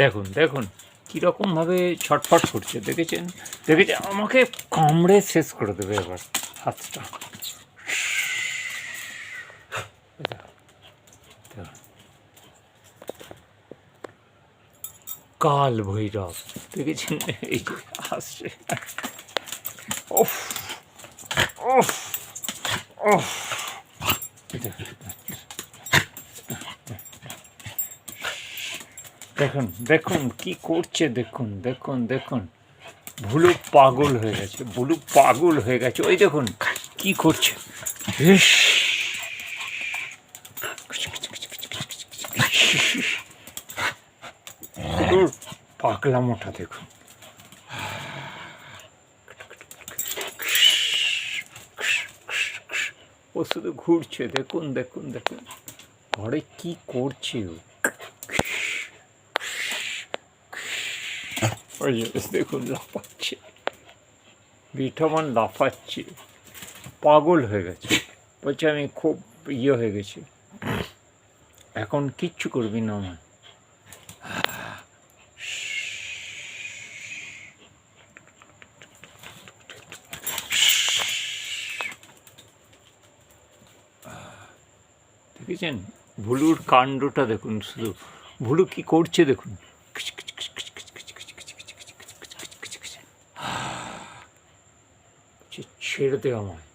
দেখুন দেখুন কীরকমভাবে ছটফট করছে, দেখেছেন? আমাকে কামড়ে শেষ করে দেবে এবার হাতটা। কাল ভৈরব, দেখেছেন? এই যে আসছে। ওফ ওফ ওফ, দেখুন দেখুন কি করছে, দেখুন দেখুন দেখুন। ভুলু পাগল হয়ে গেছে, ভুলু পাগল হয়ে গেছে। ওই দেখুন কি করছে। ইস, ভুলুর পাগলামোটা দেখুন। ও শুধু ঘুরছে, দেখুন দেখুন দেখুন ঘরে কি করছে ও। ওই যে দেখুন লাফাচ্ছে, বিঠমান লাফাচ্ছে, পাগল হয়ে গেছে। বলছে আমি খুব হয়ে গেছি, এখন কিচ্ছু করবি না আমার। দেখেছেন ভুলুর কাণ্ডটা দেখুন, শুধু ভুলু কি করছে দেখুন। ছেড়ে দে আমায়।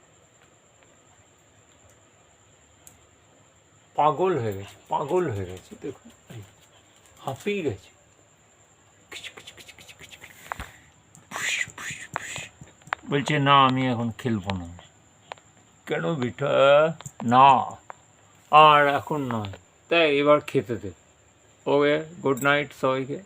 পাগল হয়ে গেছে, পাগল হয়ে গেছে, দেখুন হাঁপিয়ে গেছে। বলছে না আমি এখন খেলবো না। কেন বিঠা? না আর এখন নয়, তাই এবার খেতে দে। ওকে, গুড নাইট সবাইকে।